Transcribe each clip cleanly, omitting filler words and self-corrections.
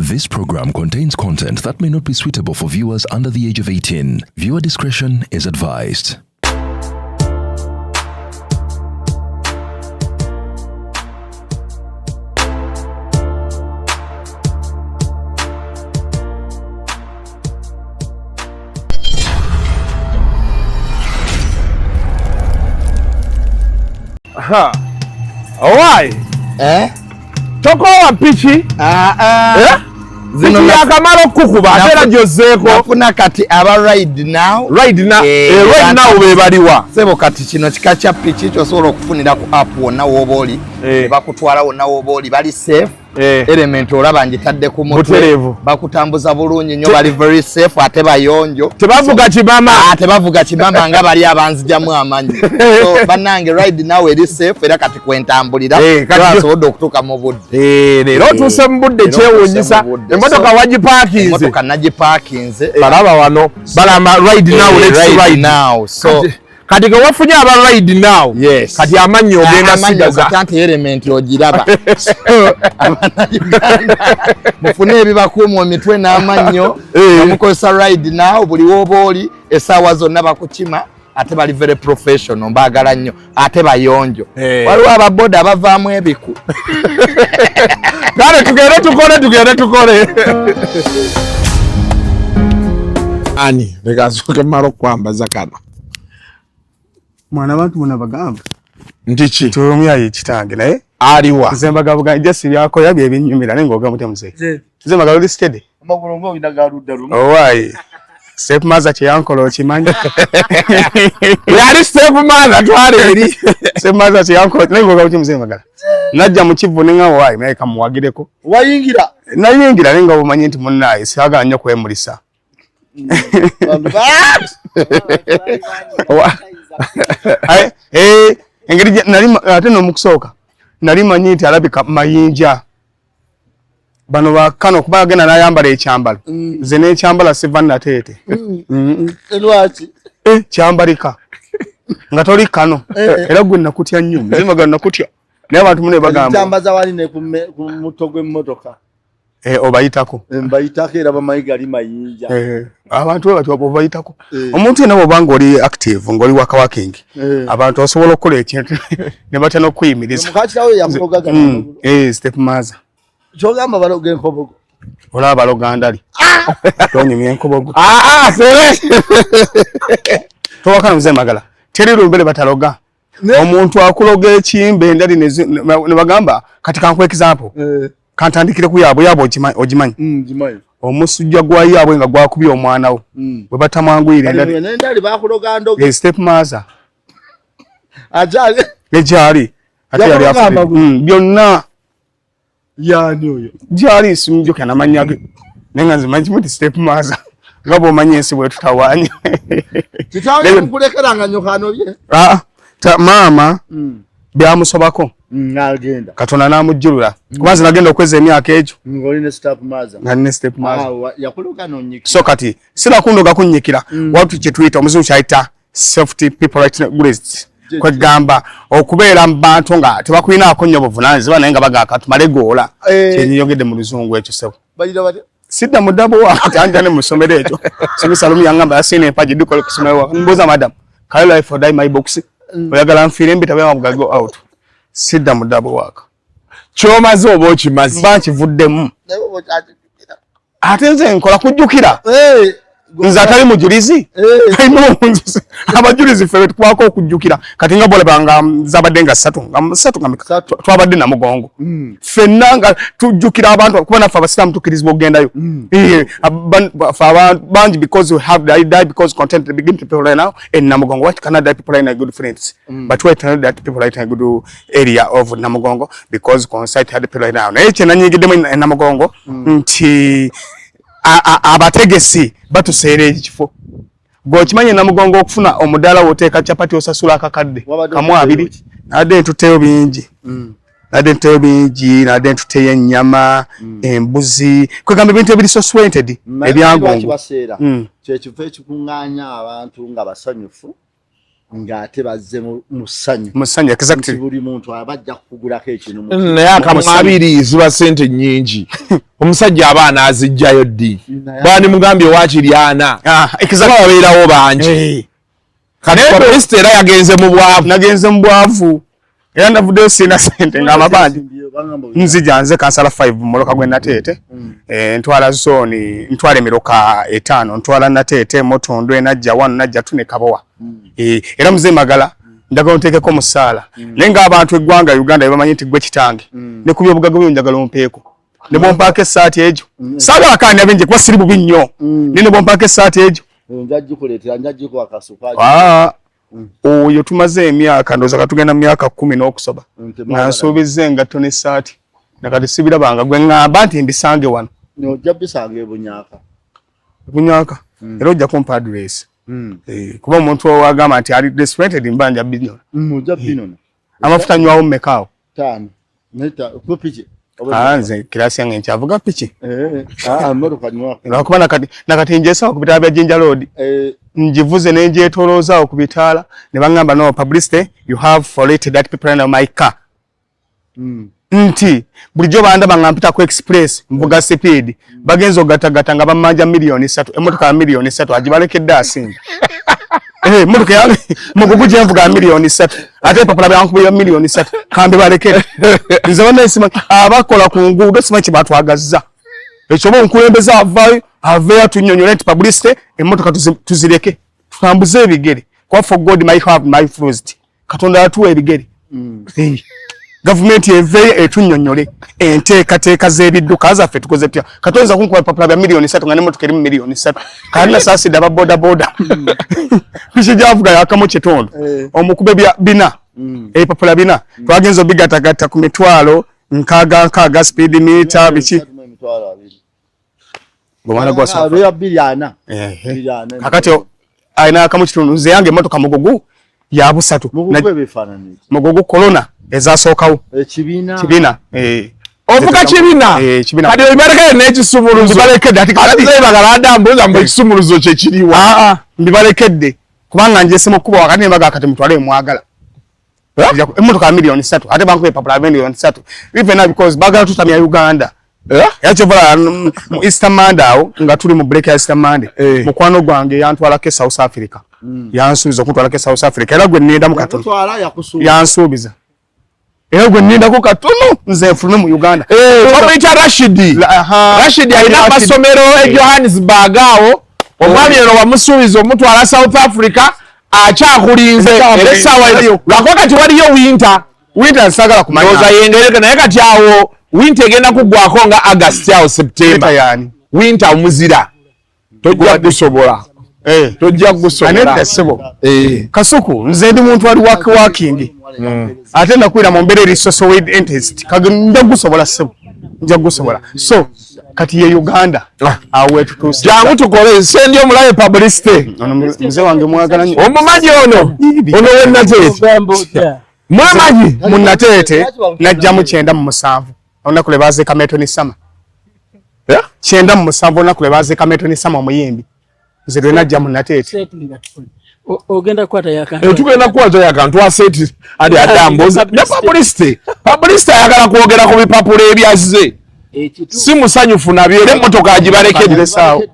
This program contains content that may not be suitable for viewers under the age of 18. Viewer discretion is advised. Aha. Why? Toko wa pichi? Zino ya kamaro kukuba atera jozeko. Nafuna kati aba ride now. Ride now. Ride now webaliwa. Sebo kati kino kikacha pichi kyo sobola okufunira ku app wonna woboli. Bakutwala wonna woboli bali safe. Element olaba njitadde ku mutwe. Bakutambuza bulungi nnyo bali very safe ate bayonjo. Tebavuga kibama. Tebavuga kibama nga bali abanzijamu amanyi. So banange ride now eri safe era kati kwentambulira. Kasobola okutuka mu budde. Lero tuse mu budde kyewunyisa. Emotoka wagiparkinze. Emotoka nagiparkinze. Balaba wano. Balama ride now, let's ride now. So kati ga wafunye aba ride now. Yes. Kati amanyo ogenda sigaza. Kati element ogiraba. Mufune ebibakuuma emitwe n'amannyo. Bamukozesa ride now buli woboli esaawa zonna bakukima. Ate bali very professional mbagala nnyo ate bayonjo. Waliwo ababoda abavaamu ebiku. Kale tugende tukole. Ani legasoke maro kwambaza kana. Mwana bantu muna bagamba. Ndichi. Turumya yikitange naye. Aliwa. Zembagabuga jesi byako yabye ebinyumira nengoga mute Mzee. Zembagabuga steady. Amagulongo bidagaruda rumu. Owai. Step maza chiyankolo okimanya. Yali step maza twali eri. Step maza chiyankolo nengoga mute Mzee Magala. Najja mu kivu ninga owai naye kamuwagireko. Wayingira. Nayingira nenga obumanyi nti munnaye saga nnyo kwemulisa. Engeri nali ate no mukusooka nali manyi nti alabika mayinja bano bakano kuba agenda nayambala ekyambalo ze n'ekyambala siva Nateete elwaki kyambalika nga toli kano era gwe nakutya nnyo nzimaga nakutya naye abantu mune bagamba kyambaza wali ne ku mutogwe mmotoka obayitako mbayitako era bamayiga ali mayinja abantu bati obayitako omuntu yenna bw'obanga oli active ng'oli waka working abantu osobola okukola ekintu ne batya n'okuyimiriza mukakirawo yamulogaga step maza kyogamba baloga enkobogo olaba baloga ndali tonyumya enkobogo sere towakana Mzee Magala teri lumbere bataloga omuntu akuloga ekimbe ndali ne bagamba kati kankwe example kantandikire ku yabo ogimanyi gimanyi omusujja gwa yabo nga gwakubye omwana wo bwe batamwanguyire ndali bakuloga ndoga step maza ajali ejali ate yali afu byonna yani oyo jali simjuka na manyage nenga nzimanyi muti step maza ngabo manyesi bwe tutawanye kitawe kulekeranga nyokano bye mama byamusobako ngagenda katona namujjulula kubanza nagenda okweza emyaka egyo ngoli ne step maza ngane step maza yakuluka nonyikira so kati sila kundoga kunyikira watu kyetwita omuzungu kyaita safety people right list kwa gamba okubeera mbantu nga tebakwinaako nnyo buvunaanyizibwa naye nga bagaka tumalegola kyenyiyogedde mu luzungu ekyo sebo balira bati sidda mu ddabo wakati anjane mu ssomero ekyo simisalumu yangamba yasiina empaji dukola ku ssomero waka mbuuza madam can you life or die my box oyagala nfiire mbita bwe go out sidda mu ddabo waka kyomaze oba okimaze mba nkivuddemu ate nze nkola kujjukira nze atali mujulizi abajulizi ffe twako okujjukira kati nga bolabanga zabadde nga ssatu nga twabadde na mugongo ffenna nga tujjukira abantu kuba naffe abasiraamu tukkirizibwa okugendayo bangi because we have die because content to begin to people right now in Namugongo. What cannot die people in a good friends but why cannot die people right in a good area of Namugongo because concert had people right now na ekyo nanyigiddemu in Namugongo nti abategesi batuseera ekifo gwokimanyi Namugongo okufuna omudaala woteeka chapati osasula akakadde kamu abiri nadde ntuteyo bingi nadde ntuteyo ennyama embuzi kwegamba ebintu ebiri so swented ebyangongo kyekifo ekikuŋŋaanya abantu nga basanyufu ngate bazze musanyu exactly buli muntu abajja kugulako ekintu naye akamwabiri ziba sente nnyingi omusajja abaana azijjayo ddi bani mugambye wakiri ana babeerawo bangi kati Publicity era nagenze mu bwavu era ndavuddeyo sina sente ng'amabanja nzija nze kansala 5 moloka gwe Nateete ntwala zoni ntwala emiroka 5 ntwala Nateete Motondwe najja 1 najja 2 ne Kabowa era Mzee Magala ndaga onteekeko musaala naye ng'abantu eggwanga Uganda bamanyi nti gwe kitange ne ku byobugagga byo njagala ompeeko ne bompaako essaati egyo saagala akaani abenje kuba siri bubi nnyo ne bompaako essaati egyo njagikuwa akasuka oyo tumaze emyaka ndoza katugenda mu myaka 10 n'okusoba nansuubiza engatto n'essaati nakati sibirabanga gwe ngamba nti mbisange wano ojja bisange bunyaka era ojja kumpa address kuba omuntu owagamba nti ali desperate mbanja binona amafuta nywawo mmekaawo 5 neta kupiki nze kirasi yange nkyavuga piki mmotoka nywa lwakuba nakati njesawo ku bitaala bya Jinja Road njivuze nenjeetolooza ku bitaala ne baŋŋamba no Publicity you have forwarded that people in my car nti bulijjo bandaba nga mpitako express mvuga speed bagenza ogatagata nga bamanja milioni 3 emmotoka ya milioni 3 agibalekedde asinga emmotoka yange mugugu gye nvuga milioni 3 ate papula byankubira milioni 3 kambe balekere nze banayisima abakola ku nguudo sima kye batwagazza ekyo bonkulembeza avayo tunyonyola nti Publicity emmotoka tuzireke tutambuze ebigere kwa for God my have my first katonda atuwa ebigere Government eveye etunyonyole enteekateeka z'ebidduka zaffe tukoze tutya katonza kunkuba papula bya milioni 3 nga n'emmotoka eri milioni 3 kalina saasi daba boda kishijaavuga yakamu kitundu omukube bya bina papula bina twagenza bigatagatta ku mitwalo nkaaga speed meter biki bwana gwa sawa biliana kakati aina akamu kitundu nze yange emmotoka mugugu ya busatu mugugu corona ezasookawo kibiina ovuga kibiina kati obibalekede n'ekisumuluzo mbibalekedde ati bagala adambuuza mbu ekisumuluzo kye kiriwa mbibalekedde kubanga njese mu kkuba wakati nembaga kati mutwale emwagala emmotoka ya milioni 3 ate bankuba epapula ya milioni 3 even because bagala tutamya Uganda yakyovala mu Easter Monday awo nga tuli mu break ya Easter Monday mukwano gwange yantwalako South Africa yansuubiza okuntwalako South Africa era gwe nnenda mu katono yansuubiza era gwe nnendako katono nze nfulume mu Uganda bamuyita Rashidi alina amasomero e Johannesburg awo omwami eno wamusuubiza omutwala South Africa akyakulinze era essaawa lwakuba kati waliyo winter nsagala kumanya oza yengereke naye kati awo winter egenda kuggwako nga August awo September yani winter omuzira tojja kusobola tojja kusobola kasuku nze ndi muntu ali working ate nakwira mu mbeera social aid entity kagenda gusobola sebo nja gusobola so kati ye Uganda awe tutusi jangu tukole sendi omulaye Publicity mzee wange mwagala nnyo omumaji ono we Nateete mwamaji mu Nateete najja mu 9 mu 7 olunaku lwe baazeeka Metoni Sama 9 mu 7 olunaku lwe baazeeka Metoni Sama omuyimbi nze lwe najja mu Nateete ogenda kwata tugenda kwata yakantu aseti adi adambuza ne Publicity ayagala kwogera ku bipapula ebyazze si musanyufu nabyo era emmotoka agibalekedde saawo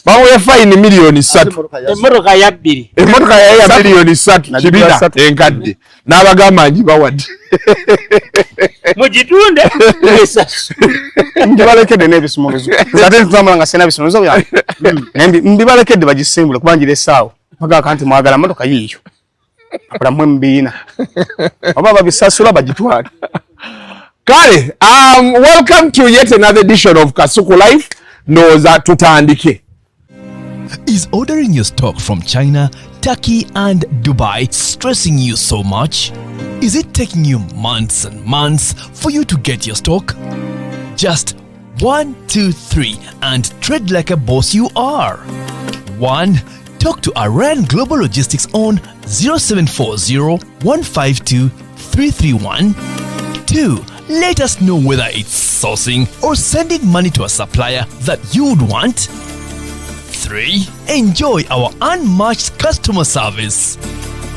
bamubye fayini milioni 3 emmotoka ya 2 emmotoka ya milioni 3 kibina enkadde n'abagamba ngibawadde mugitunde mbibalekedde n'ebisumuluzo ate ntutambula nga sina bisumuluzo byange mbibalekedde bagisimbule kuba ngira essaawo bagamba nti mwagala mmotoka yiiyo akola mwe mbiina oba babisasula bagitwale. Kale, welcome to yet another edition of Kasuku Life. Noza tutandike. Is ordering your stock from China, Turkey and Dubai stressing you so much? Is it taking you months and months for you to get your stock? Just 1, 2, 3 and tread like a boss you are. 1. Talk to Aran Global Logistics on 0740 152 331. 2. Let us know whether it's sourcing or sending money to a supplier that you would want. 3. Enjoy our unmatched customer service.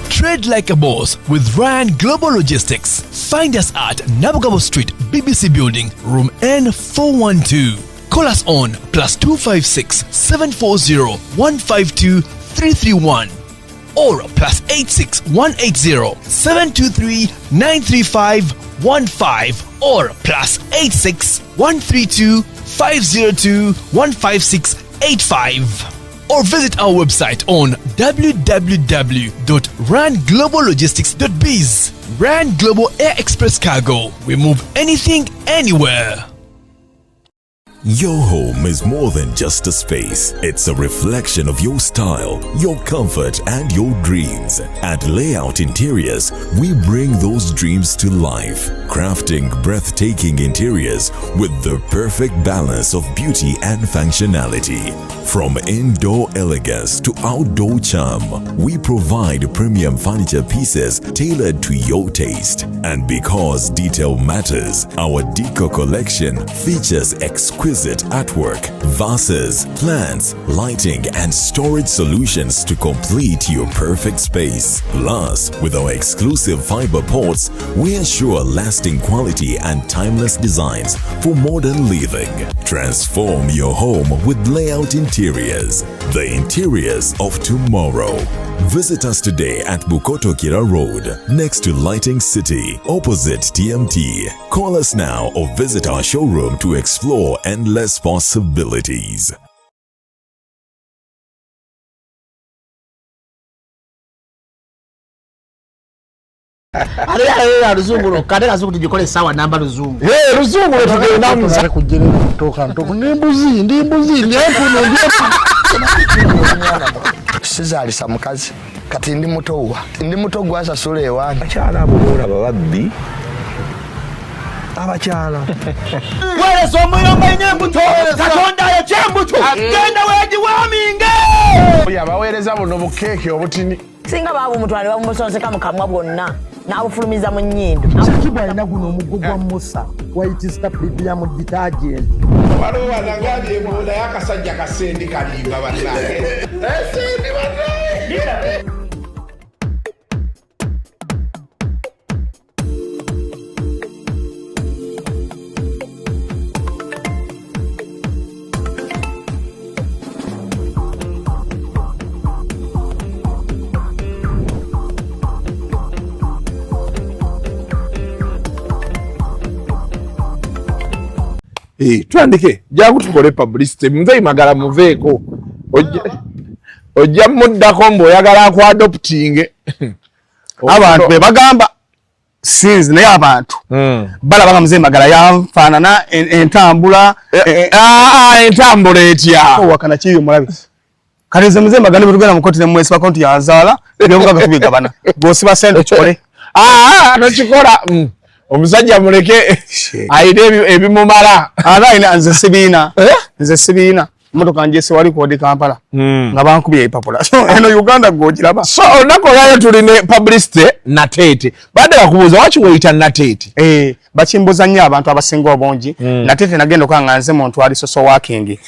Trade like a boss with Ryan Global Logistics. Find us at Nabugabo Street, BBC Building, room N412. Call us on +256 740 152 331 or +86 180 723 935 15 or +86 132 502 156 85. Or visit our website on www.rangloballogistics.biz. Rand Global Air Express Cargo. We move anything, anywhere. Your home is more than just a space. It's a reflection of your style, your comfort, and your dreams. At Layout Interiors, we bring those dreams to life, crafting breathtaking interiors with the perfect balance of beauty and functionality. From indoor elegance to outdoor charm, we provide premium furniture pieces tailored to your taste. And because detail matters, our Deco collection features exquisite artwork, vases, plants, lighting, and storage solutions to complete your perfect space. Plus, with our exclusive fiber ports, we ensure lasting quality and timeless designs for modern living. Transform your home with Layout Interiors, the interiors of tomorrow. Visit us today at Bukoto Kira Road, next to Lighting City, opposite TMT. Call us now or visit our showroom to explore endless possibilities. Ale luzungu kade kazungu tujikole sawa namba luzungu. Luzungu tugenda muza kujira kutoka ntoko ndimbuzi sizalisa mukazi kati ndi muto gwasa sule wange akyala abulora bababbi abakyala wale somuyomba inyembuto katonda ya chembuto genda weji waminge yabawereza buno bukeke obutini singa babu mutwale bamusonseka mukamwa bwonna n'abufulumiza mu nnyindo sakibwa ina guno omuggo gwa Musa wayitista premium detergent waliwo wanangali ebola yakasajja kasendi kalimba bannange esendi bannange. Twandike jagu tukole publicity Mzee Magala muveeko ojja muddako mbo oyagala ku adopting abantu be bagamba sinzi naye abantu balaba Mzee Magala yanfaanana entambula entambula etya wakana kiyo mulabi kale Mzee Magala bitugenda mu koti ne mwesi bakonti yazaala byobuga tubigabana bosi basente kikole nokikola omusajja muleke ayide ebimumala ina nze sibiina motoka njese wali kodi Kampala nga bankubye ipapula so eno Uganda gojiraba so nakoyayo tuline publicity Nateete badde bakubuuza waki weyita Nateete bakimbuza nnyo abantu abasinga obungi Nateete nagenda okanga nze muntu ali social working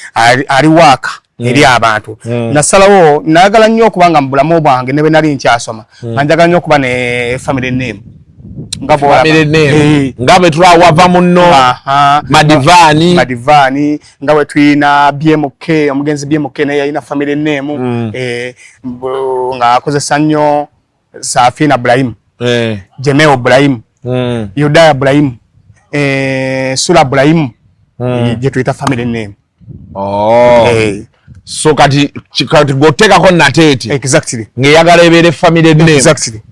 ali waka eri abantu nasalawo nagala nnyo okubanga mu bulamu bwange ne bwe nali nkyasoma njagala nnyo okuba ne family name ngabe tulawava muno madivani ngawe tuina BMK omugenzi BMK naye alina family name nga akozesa nnyo Safina Ibrahim Jemeo Ibrahim Yudaya Ibrahim Sula Ibrahim je tuita family name so kati gotekako Nateete exactly ngeyagala ebere family name exactly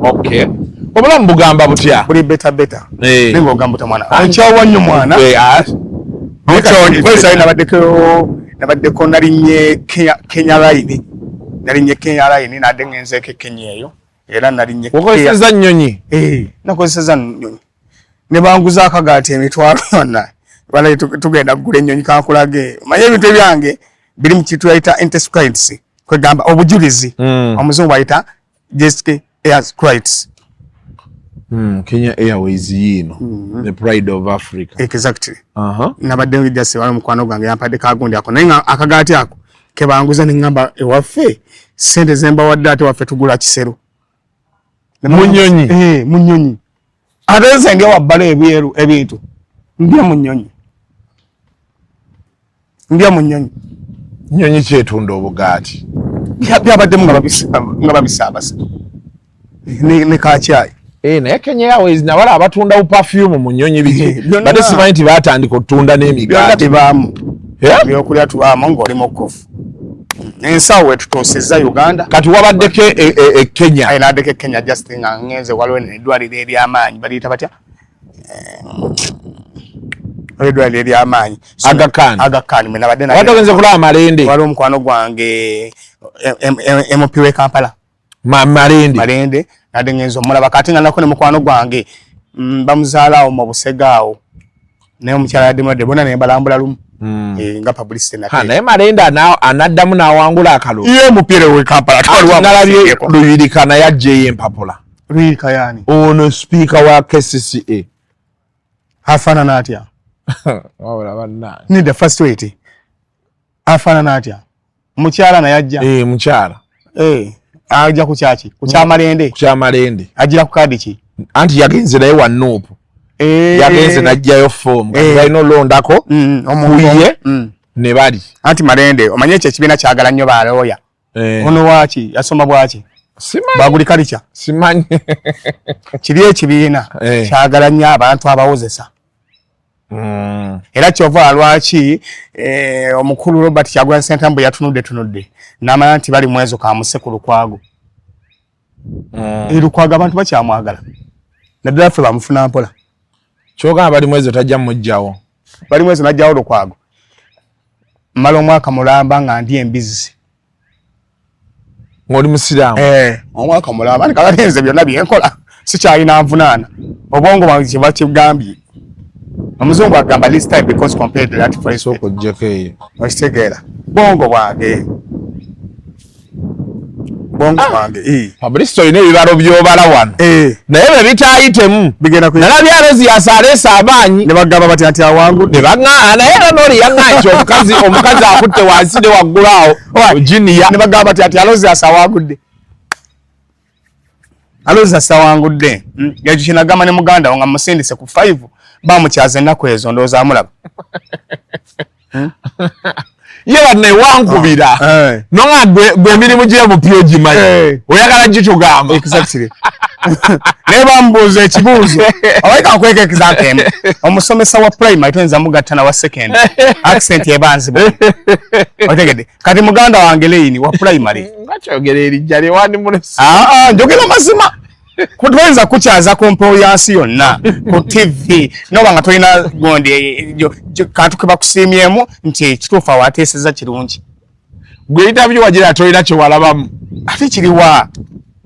okay obulamu bugamba butya buli better ningo ogamba tamwana anchawa nnyo mwana kwesa nabaddeko nalinye Kenya line nadengenze Kenya eyo era nalinye okozesa nnyonyi nakozesa nnyonyi ne banguza akagaati emitwalo yonna bala tugenda kugula ennyonyi kankulage manye ebintu byange biri mu kitu yaita interscrites kwegamba obujulizi omuzungu ayita just as credits Kenya Airways yino the pride of Africa. Exactly. Nabadde just wali mukwano gwange yampadde kagundi ako naye akagaati ako kebanguza ningamba ewaffe sente zemba wadde ate waffe tugula kisero. Munyonyi. Munyonyi. Ate senge wabbala ebyeru ebintu. Mbya munyonyi. Nyonyi kyetunda obugaati. Byabadde nga babisabasa. Ne kachai. Naye Kenya Airways nabala abatunda perfume mu nnyonyi biki. Bade simanyi nti batandika otunda n'emigaati. Baamu. Byokulya tubaamu ng'oli mukofu. Ensawo wetutoosezza Uganda. Kati wabaddeko Kenya. Naddeko Kenya just nga ngenze waliwo eddwaliro ery'amaanyi baliyita batya? Eddwaliro ery'amaanyi. Aga Khan. Mwe nabadde ogenze kulaba Malende. Waliwo omukwano gwange MP w'e Kampala. Malende. Nadde ngenzo mulaba kati nga nako ne mukwano gwange bamuzaalaawo mu Busegaawo naye omukyala yadde bona ne balambula lumu nga Publicity Nateete. Naye Malende anaddamu n'awangula akalulu. Ye mupiira w'e Kampala nalabye Luyirikana yajjeyo empapula. Luyirika yaani ono speaker wa KCCA afaanana atya? Wabula banna ni the first weight afaanana atya? Mukyala naye ajja. Mukyala ajja ku kyaki? Ku Kyamalende. Ajira ku kadi ki? Anti yagenze naye wa Nuupu. Yagenze n'ajjayo form. Balina olondako omuye ne bali. Anti Malende omanye ekyo ekibiina kyagala nnyo balooya. Ono waaki yasoma bwaki? Simanyi. Baguli kalicha. Simanyi. Kiri ekibiina kyagala nnyo abantu abawozesa. Era kyova lwaki omukulu Robert Kyagulanyi Ssentamu bwe yatunudde n'amanya nti bali mwezo ka musekulu kwago. Lukwago abantu bakyamwagala naddala ffe bamufuna mpola. Kyogamba bali mwezo tajja mujjawo. Bali mwezo najjawo Lukwago. Mmala omwaka mulamba nga ndi embizi. Ng'oli musiraamu. Omwaka mulamba nikalenze byonna byenkola sikyalina nvunaana. Obwongo bwange kye bakigambye. Omuzungu agamba this time because compared to that first soko jeke okitegeera bongo bwange Publicity oyina ebibalo byobala wano naye bwe bitayitemu bigenda ku nalabye Alozi yasaleesa amaanyi ne bagamba bati anti awangu ne baŋŋaa naye era n'oli yaŋŋaaki omukazi akutte wansi ne waggulu awo jiniya ne bagamba bati anti Alozi asawangudde. Alozi asawangudde ekyo kinagamba ne muganda wo nga musindise ku 5 bamukyaza ennaku ezo ndowooza amulaba. Ye banne wankubira nonga gwe emirimu gy'emupya ogimanyi oyagala gitugamba. Exactly. Naye bambuuza ekibuuzo aweka nkweka example omusomesa wa primary tuyinza mugatta na wa second accent ebanzibwa otegedde kati muganda wange Leini wa primary nga kyogera erijja lyewandi mulesi njogera mazima kutwenza kukyaza kompo yansi yonna ku TV noba nga tolina gondi kantu ke bakusiimyemu nti kituufu awateeseza kirungi gwe interview wagira tolina kye walabamu ate kiriwa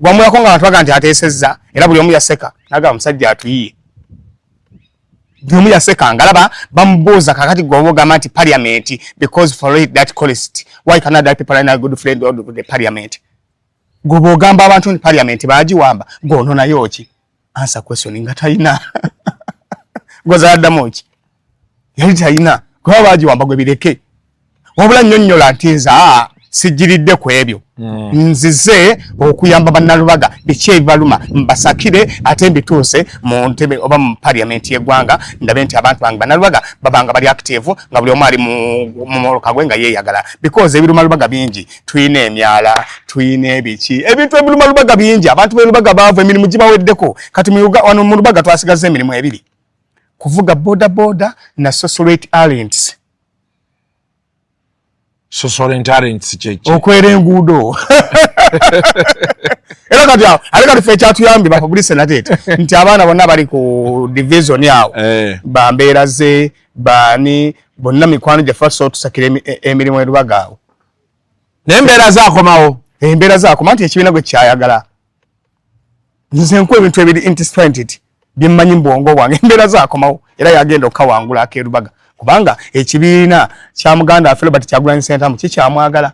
gwamulako nga batwaga nti ateesezza era buli omu yaseka naga musajja atuyiye buli omu yaseka ngalaba bamubuuza kakati gwe ogamba nti parliament because for that cost why cannot that people are good friend of the parliament gobo gamba abantu ni parliament bagiwamba gono nayo ki answer question nga tayina goza adamoki yali tayina kwa bagiwamba gwe bireke wabula nnyonnyola ntinza sijiridde ku ebyo nzize okuyamba bannalubaga biki ebibaluma mbasakire ate mbituuse mu ntebe oba mu parliament y'eggwanga ndabe nti abantu bange bannalubaga babanga bali active nga buli omu ali mu moloka gwe nga yeeyagala because ebiruma lubaga bingi tuyina emyala tuyina ebiki ebintu ebiruma lubaga bingi abantu belubaga baavu emirimu gibaweddeko kati wano mu lubaga twasigaza emirimu ebiri kuvuga boda na socialite alliance. Social talents cheche okwera enguudo era kati aleka tufe kyatuyambi ba Publicity Nateete nti abaana bonna bali ku division yawo bambeera ze bani bonna mikwano gyafa so tusakire emirimu erubaga awo nembeera zaakomawo embeera zaakoma nti ekibiina gwe kyayagala nze nku ebintu ebiri intertwined byemmanyi mbwongo bwange embeera zaakomawo era yagenda okawangula akerubaga kubanga ekibiina kya muganda Robert Kyagulanyi Ssentamu kikyamwagala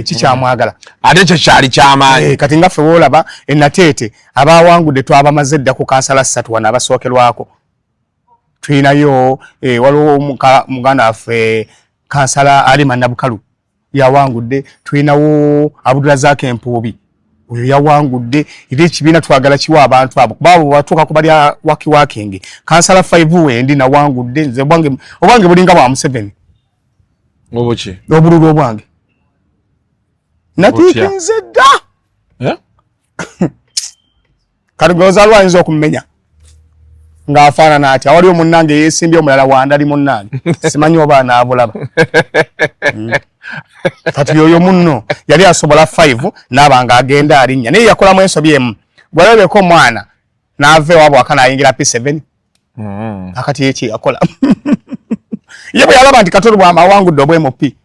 kikyamwagala ate kyo kyali kyamaanyi kati nga ffe woolaba Nateete abawangudde twabamaze dda ku kansala 3 wano abasookerwako tulinayo waliwo muganda waffe kansala Alima Nabukalu yawangudde tulinawo Abdulrazak Empuubi oyo yawangudde era ekibiina twagala kiwa abantu abo babo batuuka ku balya wakiwakingi kansala 5 wendi nawangudde nze obwange bulinga bwa Museveni obuki obululu obwange Nateete nze dda kati goza lwayinza okumenya ng'afaanana atya waliwo munnange yeesimbye omulala wandali munnange simanyi oba anaabulaba kati oyo munno yali asobola 5 n'abanga agenda alinnya naye yakolamu ensobi emu gwalabeko omwana n'ava ewaabwe waka n'ayingira P7 akati eki yakola ye bwe yalaba nti Katulu Bwama awangudde obwemupi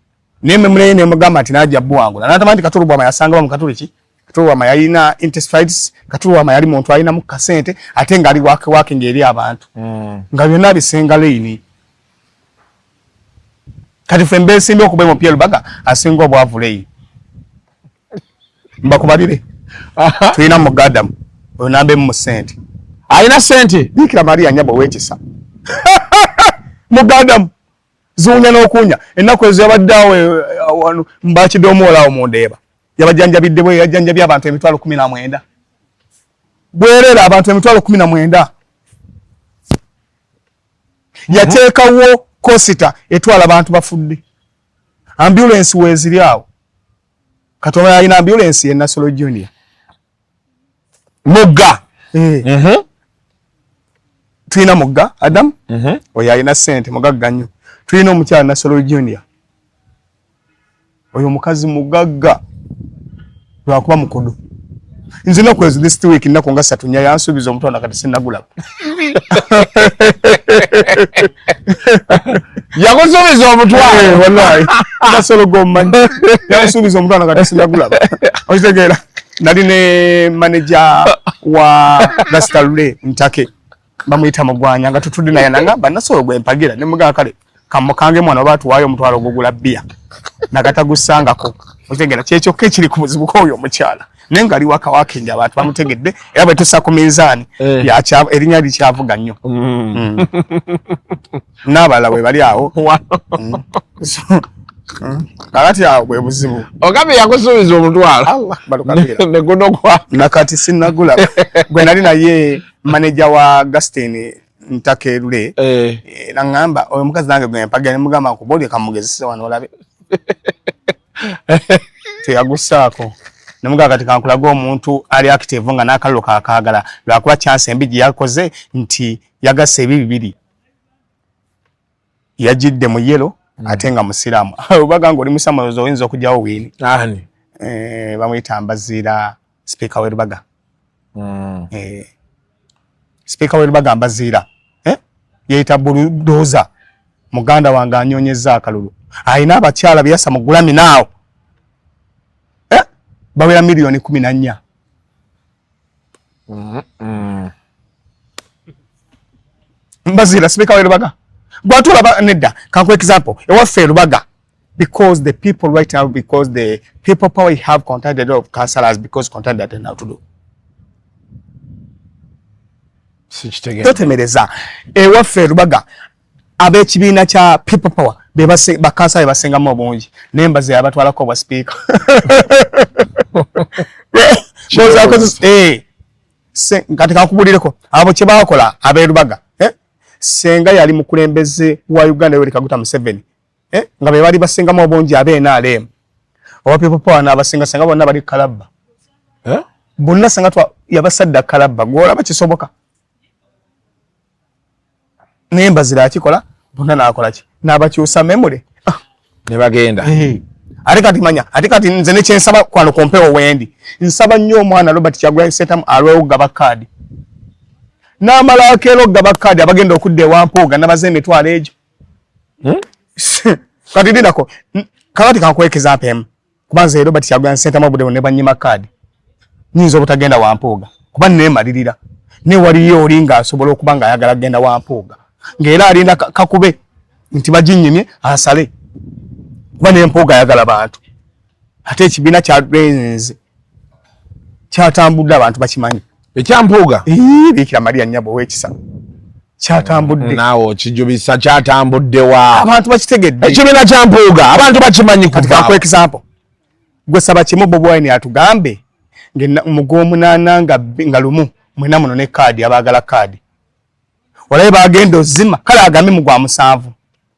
nememuleye nemugamba nti najja buwangula n'atama nti Katulu Bwama yasanga mu Katulu ki Katulu Bwama yalina intestines Katulu Bwama yali muntu alina mu kasente ate nga ali wake ngeri abantu nga byonna bisenga leini kati ffe mbesimbi okubwe mu Pierre Lubaga asinga obwavu leini mbakubalire tulina mugadamu oyo nambe mu sente alina sente Bikira Maria nyabo wekisa mugadamu zuunya n'okunya ennaku ezo yabaddeawo wano mbakidoomoola omundeeba yabajanjabidde bwe yajanjabye abantu 19,000 bwerera abantu 19,000 yateekawo kosita etwala abantu bafudde ambulance weeziri awo Katonda yalina ambulance ye National Junior mugga tulina mugga Adam oyo alina sente mugagga nnyo tulina omukyala National Junior oyo mukazi mugagga lwakuba mukodo nze nakwezi this week nako nga 3 nya yansubiza omutwana kati sinagulaba yakusubiza omutwalo wallahi nasolo gommanyi yansubiza omutwana kati sinagulaba okitegeera nali ne manager wa Rastalule Ntake bamuyita Mugwanya nga tutudde naye nangamba nasolo gwempagira ne mugaa kale kamukange mwana wabatu wayo omutwalo gugula bia nakatagusangako okitegeera kyekyo kekiri ku muzibu koyo omukyala nenga ali waka wakinja abantu bamutegedde era bwe tusa ku minzaani yakya erinya likyavuga nnyo n'abala we bali awo kakati awo bwe buzibu ogambe yakusubiza omutwalo Allah balukabira negunogwa nakati sinagula gwe nali naye manager wa Agustin Ntakerule nangamba oyo mukazi nange gwe mpaga ne mugamba ku bodi kamugezese wano olabe teyagusaako nemuga kati kankulaga omuntu ali active nga n'akalulu kaakagala lwakuba chance embiji yakoze nti yagase ebibiri yajidde mu yelo ate nga musiramu obaga ngo oli musamazo oyinza okujjawo wini bamuyita Mbaziira speaker w'Erubaga speaker w'Erubaga Mbaziira yeyita bulldozer muganda wange anyonyeza akalulu ayina abakyala byasa mu Grammy naawo bawera milioni 14 Mbaziira speaker w'Erubaga gwatula nedda kanku example ewaffe Erubaga because the people right now because the people power have contacted of councillors because contacted that now to do totemereza ewaffe Erubaga ab'ekibiina kya people power bakansala basengamu obungi nembaze abatwalako obwa speaker kati kakubulireko abo kye bakola ab'Erubaga senga yali mukulembeze wa Uganda Yoweri Kaguta Museveni nga be bali basengamu obungi ab'NRM oba people power n'abasenga senga bonna bali kalabba bonna senga yabasadda kalabba gwolaba kisoboka Nembazira akikola bonna nakola ki n'abakyusa memory ne bagenda ate kati manya ate kati nze ne kyensaba kwano kompewo wendi nsaba nnyo omwana Robert Kyagulanyi Ssentamu alwewo gaba kadi n'amala akeero gaba kadi abagenda okudda ewampuuga n'abaze emitwalo egyo kati dinako kakati kankwekeza mpemu kuba nze Robert Kyagulanyi Ssentamu obudde ne bannyima kadi nyinza obutagenda wampuuga kuba neemalirira ne waliyo oli ng'asobola okuba ng'ayagala kugenda wampuuga ng'era alinda kakube nti baginnyimye asale kuba n'empuuga ayagala bantu ate ekibiina kya Brains kyatambudde abantu bakimanyi ekyampuuga Bikira Maria Nyabo w'ekisa kyatambudde naawe okijubisa kyatambuddewa abantu bakitegedde ekibiina kyampuuga abantu bakimanyi kwa example gwe saba kimu Bobi Wine atugambe mug'omunaana nga lumu mwena muno ne kaadi abaagala kaadi olabe bagenda ozima kale agambe mu gwa 7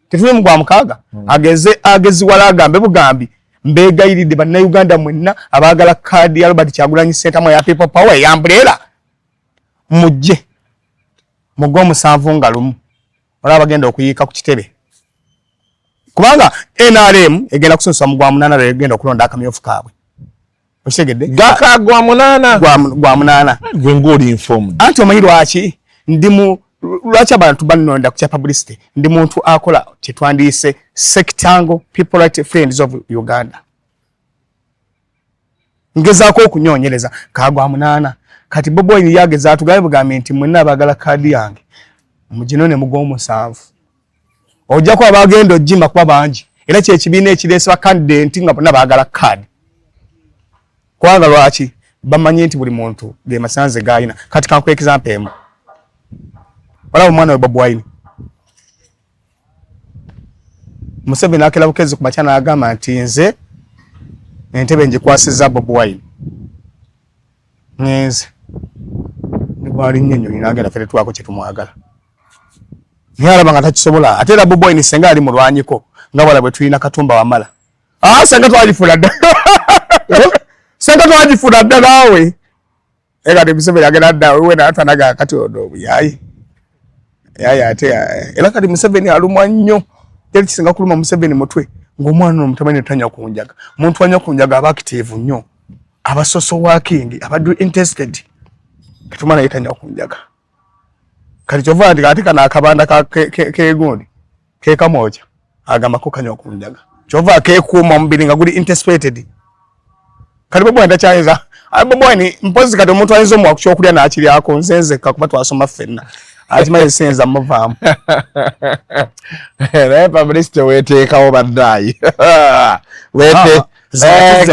tetuli mu gwa 6 ageziwala agambe bugambi mbegayiridde bannayuganda mwenna abaagala kaadi ya Robert Kyagulanyi Center ya People Power ya umbrella mujje mu gwa 7 nga lumu olaba bagenda okuyiika ku kitebe kubanga NRM egenda kusunsa mu gwa 8 egenda okulonda akamyofu kaabwe oshegedde gaka gwa 8 gwa 8 gwe ngoli informed anti omanyi lwaki lwaki abantu banonda ku kya publicity ndi muntu akola kyetwandiise sectangle people right friends of Uganda ngezaako okunyonyereza kagwa 8 kati Bobi Wine yageza atugaye bugambe nti mwenna abagala kaadi yange mugino ne mugwa 7 ojja kwa bagenda ojjima kwa bangi era kye kibiina ekireese ba candidate nga bonna baagala kaadi kwanga lwaki bamanyi nti buli muntu ge masanze gayina kati kanku example emu wala omwana we Bobi Wine Museveni akela bukezi ku machana agamba nti nze entebe njikwasiza Bobi Wine ngenze nibali nnyo inagenda fere twako kyetumwagala nyala banga takisobola ate era Bobi Wine senga ali mulwanyiko nga wala bwe tulina Katumba wamala senga twalifula dda senga twalifula dda nawe ega de Museveni agenda dda we na atanaga kati odo yayi ate era kati Museveni alumwa nnyo teri kisinga kuluma Museveni mutwe ng'omwana omutamani tanya kunjaga muntu anya kunjaga aba active nnyo aba social working aba interested katumana yitanya kunjaga kati chova ndi katika na akabanda ke gundi ke kamoja agamba ko kanya kunjaga chova ke kuma mbili nga guli interested kati Bobi Wine ndachayeza Bobi Wine mpozi kati omuntu ayinzo mu akuchokulya na akiri yako nzenze kakuba twasoma fenna Ajima yesenza muvamu. Naye publicity weteekawo baddayi.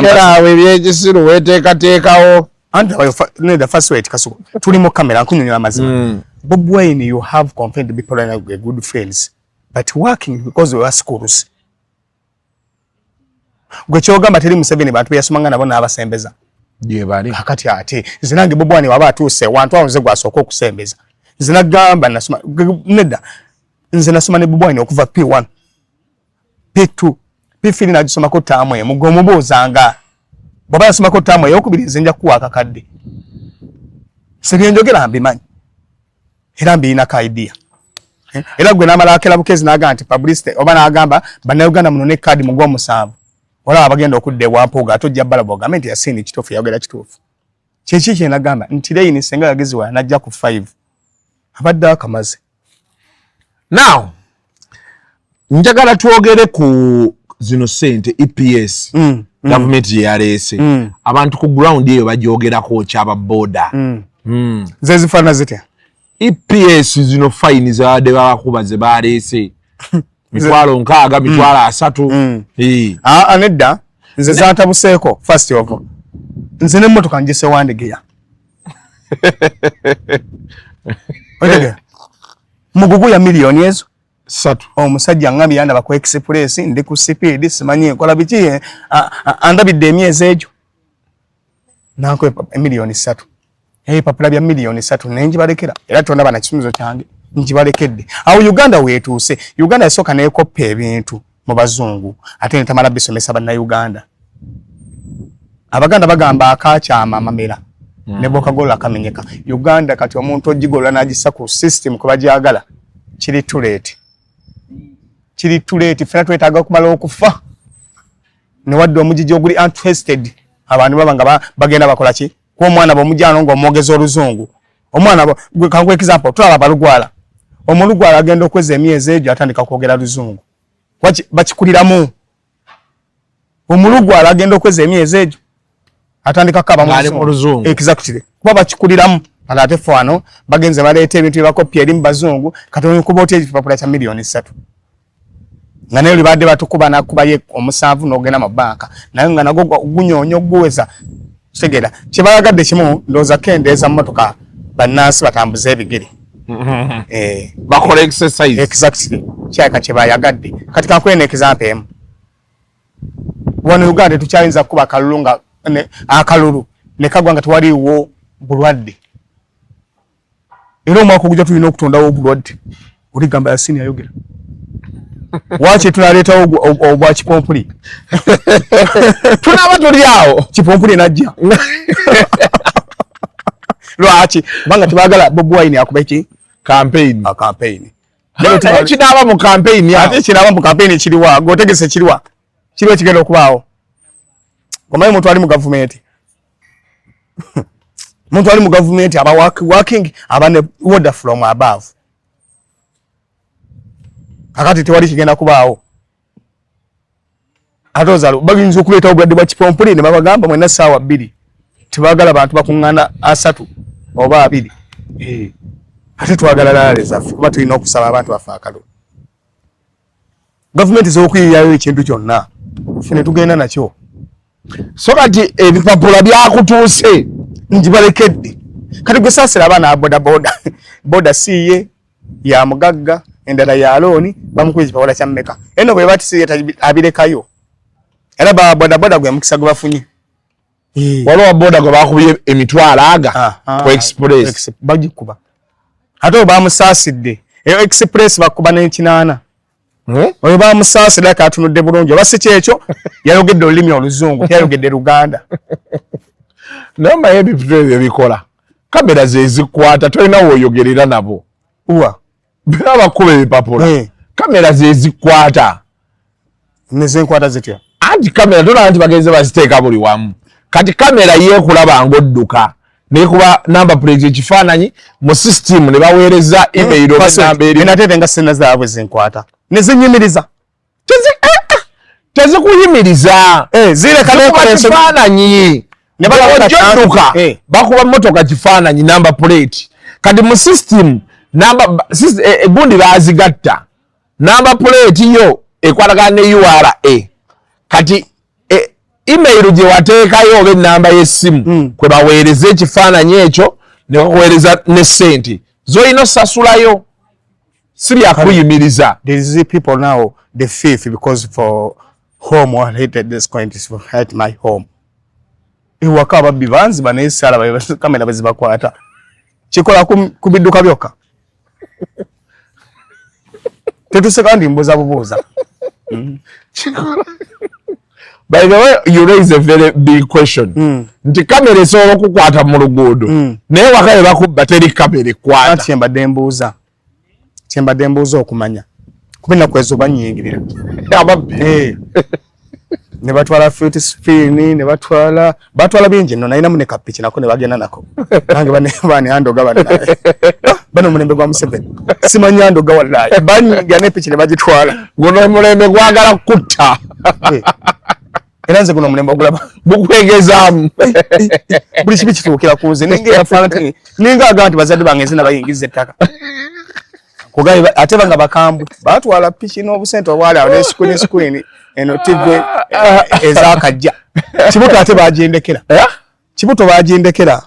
Kera ebyekisiru weteekateekawo. And the first way kasuko. Tuli mu kamera nkunyonyola mazima. Bobi Wine, you have confident people and good friends, but working because we are schools. Gwe kyogamba teri Museveni bantu yasomanga nabo n'abasembeza. Ye bali. Hakati ate zinange Bobi Wine waba atuse wantu awonze gwasooka okusembeza. Zinagamba nasoma nedda nze nasoma ne Bobi Wine okuva P1 P2 P3 nagisoma ko taamwe mugomubuzanga baba yasoma ko taamwe yokubiri nzenja kuwa akakadde sebyenjogera mbimanyi era mbina ka idea era gwe namala akela bukezi naga nti publicity oba nagamba bannayuganda muno ne card mugwa musanvu wala abagenda okudde wapoga atojja bala government yasini kitofu yagera kitofu kyeki nagamba nti lei ni senga yagezwa najja ku 5 abadde akamaze. Now njagala tuogere ku zino sente EPS government yaleese abantu ku ground eyo bajogerako kyaba border zezifana zitya EPS zino fine zaade bakuba ze baleese mitwalo nkaaga mitwalo 3 anedda nze zatabuseeko first of all nze ne mmotoka njise wandegeya Olega. Mugugu ya milioni ezo 3. Omusajja ngami yanda bako express ndi ku speed simanyi kola biki andabidde emyezi ejo. Nako milioni 3. Papula bya milioni 3 nenji balekera. Era tonda bana kisumizo kyange. Nji balekedde. Awo Uganda wetuuse. Uganda yasoka ne kope ebintu mu bazungu. Ate ne tamala bisomesa bana Uganda. Abaganda bagamba akakyama mamera. Neboka gola kamenyeka Uganda kati omuntu ojigola najisa ku system ko bajagala kiri tuleti fena twetaga kumala okufa ne wadde omujiji oguli interested abantu babanga bagenda bakola ki ko omwana bomujano ngo omogeza oluzungu omwana gwe kangu example twala balugwala omulugwala agenda okweza emyezi ejo atandika kwogera luzungu bakikuliramu omulugwala agenda okweza emyezi ejo atandika kaba mu luzungu exactly kuba bakikuliramu alate fano bagenze balete ebintu byakopya eri mu bazungu katono kuba oti ekipapula kya milioni 3 nga naye libadde batukuba nakuba ye omusanvu n'ogenda mu banka naye nga nago gunyonyo guweza segera kyebayagadde kimu ndowooza kendeeza mu motoka bannansi batambuza ebigere bakola exercise exactly kyaka kyebayagadde kati kankwena example emu wano Uganda tukyayinza kuba akalulu nga akalulu ne kagwa nga tewaliwo bulwadde era omwaka ogujja tulina okutondawo obulwadde oligamba Yasini ayogera wachi tunaleetawo obwa kipompuli tunaba tuli awo kipompuli najja lwaki banga tebagala Bobi Wine akuba iki campaign kinaba mu campaign ate kinaba mu campaign kiriwa gotegese kiriwa kigenda okubaawo omanyi muntu ali mu government aba working aba ne order from above akati tewali kigenda kubaawo atozalo baginza okuleeta obulwadde bwa kipompuli ne babagamba mwena ssaawa 2 tebagala abantu bakuŋŋaana 3 oba 2 ate twagala laale zaffe kuba tulina okusaba abantu baffe akalulu gavumenti z'okuyiyayo ekintu kyonna ffe ne tugenda nakyo so kati ebipapula byakutuuse njibalekedde kati gwe saasira abaana abodaboda boda siye ya mugagga endala ya looni bamukuba ekipapula kya mmeka eno bwe batisiye abirekayo era babodaboda gwe mukisa gwe bafunye waliwo boda gwe bakubye emitwalo aga ku express bagikuba ate oba bamusaasidde express bakuba n'ekinaana oyo bamusaasidde katunudde bulungi oba si kyekyo yayogedde olulimi oluzungu teyayogedde Luganda naye ebipito ebyo bikola kamera zezikwata tolina wooyogerera nabo abakuba ebipapula kamera zezikwata nezenkwata zitya anti kamera tolaba nti bagenze baziteeka buli wamu kati kamera yeekulaba ng'odduka nekuba number plate ekifaananyi mu system ne baweereza email namba eri nateete nga sena zaabwe zenkwata nezinyimiriza tezikuyimiriza zireka kifaananyi ne bajodduka bakuba motoka kifaananyi number plate kati mu system egundi bazigatta number plate yo ekwatagana ne URA kati email gye wateekayo oba ennamba y'essimu kwe baweereza ekifaananyi ekyo ne bakuweereza ne ssente z'olina osasulayo si byakuyimiriza. There is people now the thief because for home or hated this point is for hate my home iwaka ababbi banzi baneesala kamera bazibakwata kikola ku bidduka byokka tetuseka ndi mbuza bubuuza By the way, you raise a very big question. Nti kamera esobola okukwata mu luguudo naye wakabe bakubba teri kamera ekwata. Kyembadde mbuuza okumanya kuba ennaku ezo banyingirira ne batwala fruit spin ne batwala bingi nno nalinamu ne kapiki nako ne bagenda nako nange bane andoga bano mulembe gwa Museveni simanya andoga wallahi banyiga ne piki ne bagitwala guno mulembe gwagala kutta era nze guno mulembe ogulaba bukwegezaamu buli kibi kituukira ku nze ninga agamba nti bazadde bange nze nabayingiza ettaka kugaye ate banga bakambwe batwala piki n'obusente obwali awo n'esikuini eno TV ezakajja kibuto ate bagendekera kibuto bagendekera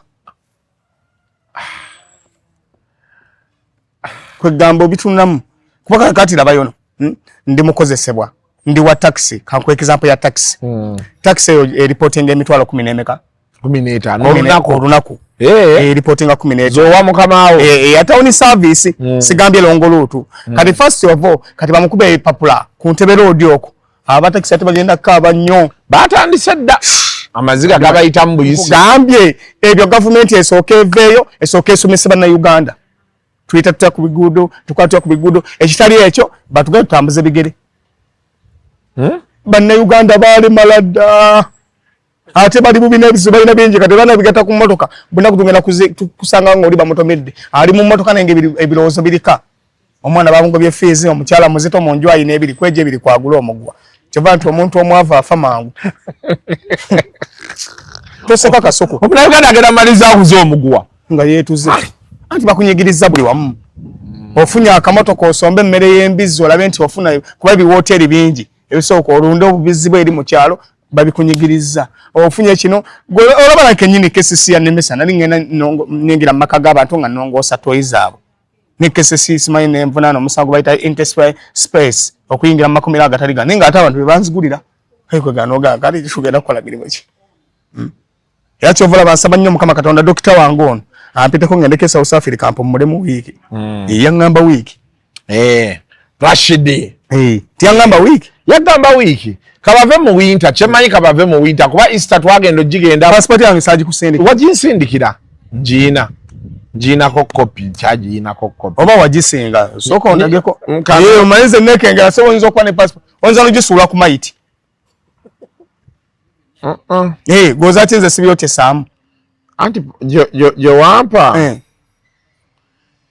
kwegamba bitunnamu kuba kakati labayono ndi mukozesebwa ndi wa taxi kanku example ya taxi taxi reporting emitwalo 10 nemeka 15 olunaku reporting 10 zowa mukamaawo ya town service sigambye longolutu kati first of all kati bamukube epapula ku ntebe road yoko aba taxi ate bagenda kaba nnyo batandise dda amaziga gabayita mu buyisi gambye ebyo government eveyo esooka esomesa bana Uganda twita ku bigudo tukwatya ku bigudo ekitali ekyo batugaye tutambuze bigere bana Uganda bali malada ate bali mu binebizo balina bingi kati bana bigata ku motoka buna kutungena kusanga ngoli ba motomedde ali mu motoka nenge ebirozo birika omwana babungo bye fees omukyala muzito monjwa ayine ebiri kweje ebiri kwagula omugwa kyabantu omuntu omwava afa mangu toseka kasoko omwana Uganda agenda maliza akuzo omugwa nga yetuze anti bakunyigiriza buli wamu ofunya akamotoka osombe emmere y'embizi olabe nti ofuna kuba ebiwooteri bingi ebisooka olunda obubizi bwe eri mu kyalo babikunyigiriza ofunye kino olaba like ennyini KCC yanemesa nali ngenda ningira mu maka g'abantu nga nongoosa toyi zaabwe ne KCC simanyi nenvunaana omusango bayita interspace okuyingira mu makomera agatali ga naye ng'ate abantu be banzigulira kayiko ganoga kali tugenda kukola mirimu ki era kyovola bansaba nnyo Mukama Katonda dokita wange ono ampiteko ngendeke South Africa mpumule mu wiiki yangamba wiiki Rashidi tiyangamba wiiki yagamba wiiki kabave mu winter chemanyi kabave mu winter kuba Easter twagenda ogigenda passport yange saji kusindika wajinsindikira njina ko copy kyagina ko copy oba wajisinga soko ondageko omanyize nekengera so wonzo kwa ne passport wonzo nojisula ku maiti goza chinze sibyote samu anti je wampa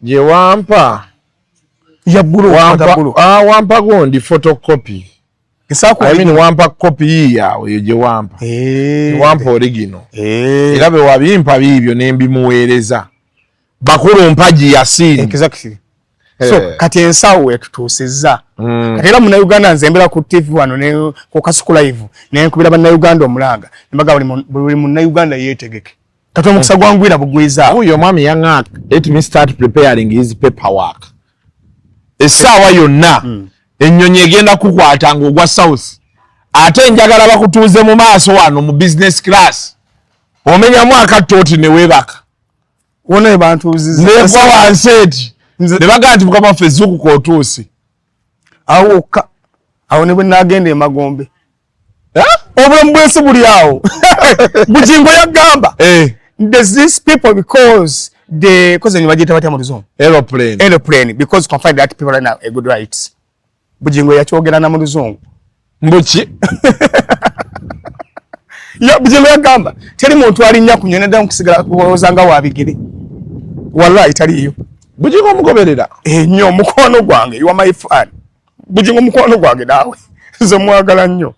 je wampa ya buru wampa gondi photocopy Kisako I mean wampa copy yawe je wampa wampa original irabe wabimpa bibyo nembi muwereza bakuru mpaji yasini exactly so kati ensawo etutusizza kati era muna Uganda nzembera ku TV wano ne ku Kasuku live ne nkubira bana Uganda omulanga mbaga buli muna Uganda yetegeke kati omukisa gwangwira bugwiza huyo mwami yangaka let me start preparing his paperwork esawa yonna ennyonyi egenda kukwata ng'ogwa south ate njagala bakutuuze mu maaso wano mu business class omenyamu akattooti ne weebaka wona ebantuuziza neeva wansi eti ne bagaa nti Mukama waffe Zuukuka otuuse awo ne bwe nagenda emagombe obulamu bw'ensi buli awo Bujingo yagamba there's these people because cause ni bagita batya mu luzungu aeroplane because can find that people right now a good rights Bujingo yakyogera na mu luzungu mbuki ya Bujingo yagamba teri muntu alinya kunyona dda kusigala kuwozanga wabigere wallahi taliyo Bujingo mugoberera nnyo mukono gwange you are my fan Bujingo mukono gwange dawe zo mwagala nnyo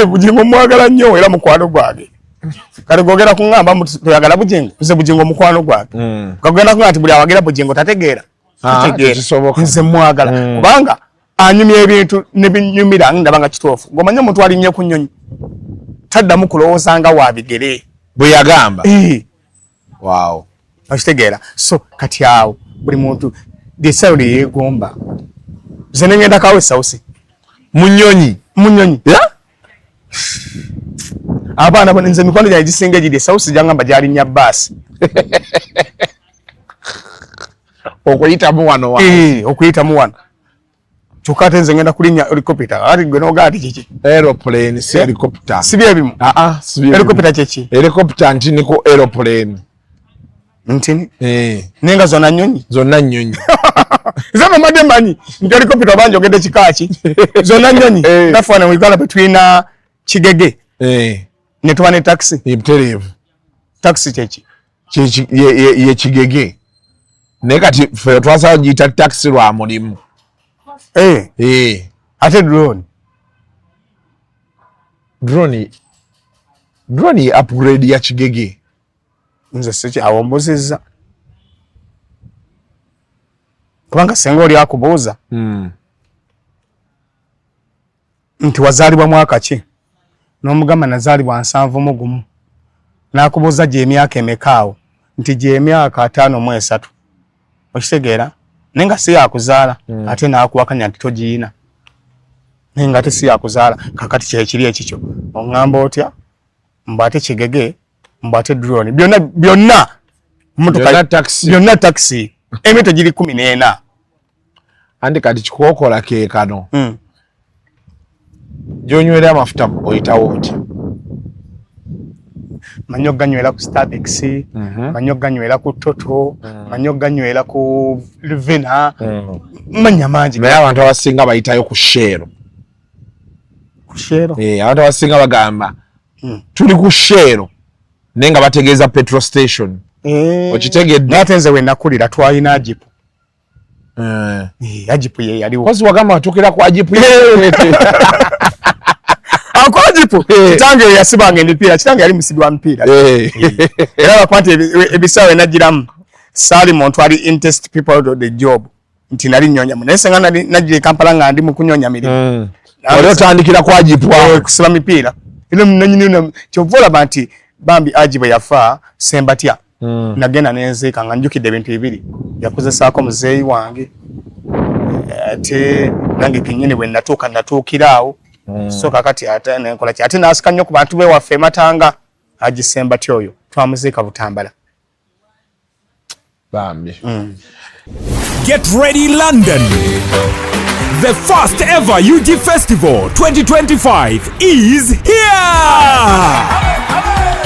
Bujingo mwagala nnyo era mukwano gwange kale gogera kungamba mutuyagala Bujingo nze Bujingo mukwano gwange kagenda kungati buli awagera Bujingo tategeera nze mwagala kubanga anyumya ebintu nebinyumira ndabanga kitofu ngomanya omuntu alinnye ku nnyonyi taddamu kulowoozanga wabigere bwe yagamba wow akitegeera so kati awo buli muntu desauli yegomba nze nengenda kawe sausi munyonyi abaana bano nze mikono gyange gisinga giri sausi gyangamba gyalinnya baasi okuyitamu wano okuyitamu wano kyokka ate nze ngenda kulinnya helicopter ati gwe nogaa ati kiki aeroplane si helicopter si byebimu helicopter kyeki helicopter nti niko aeroplane ntini nenga zonna nnyonyi zama madde manyi nti helicopter banjogedde kikaaki zonna nnyonyi nafaana mu Uganda betulina kigege ne tuba ne taxi taxi kyeki ye kigege naye kati ffe twasaba giyita taxi lwa mulimu ate drone ye upgrade ya kigege nze siki awombozezza kubanga senga oli akubuuza nti wazaalibwa mwaka ki n'omugamba nazaalibwa 71 n'akubuuza gy'emyaka emekaawo nti gy'emyaka 53 okitegeera naye nga si yakuzaala ate n'akuwakanya nti togiyina naye nga ate si yakuzaala kakati kyekiri ekikyo oŋŋamba otya mbu ate kigege mbu ate drone byonna taxi emito giri 14 andi kati kikokola ke kano gyonywera amafuta oyitawo otya manyo ganywera ku Starbex manyo ganywera ku Toto manyo ganywera ku Livena manya mangi naye abantu abasinga bayitayo ku Shell abantu abasinga bagamba tuli ku Shell nenga bategeeza petrol station okitegedde nate nze we nakulira twalina ajipu ajipu ye yaliwo kozi wagamba atukira ku ajipu ako ajipu kitange yasibanga emipiira kitange yali musibi wa mipiira era bakwate ebisawe nagiramu sali muntu ali interest people to the job nti nali nyonya munese nga najje Kampala nga ndi mu kunyonya mirimu wali otandikira kwajipwa kusima mipiira ino nanyini kyovola banti bambi ajibe yafa sembatya nagenda nenzeka nga njukidde ebintu bibiri yakozesaako muzeeyi wange ate nange kenyini bwe natuukiraawo so kakati ate nenkola ki ate nasika nnyo ku bantu bewaffe Matanga agisembatya oyo twamuziika Butambala bambi. Get ready, London! The first ever UG Festival 2025 is here!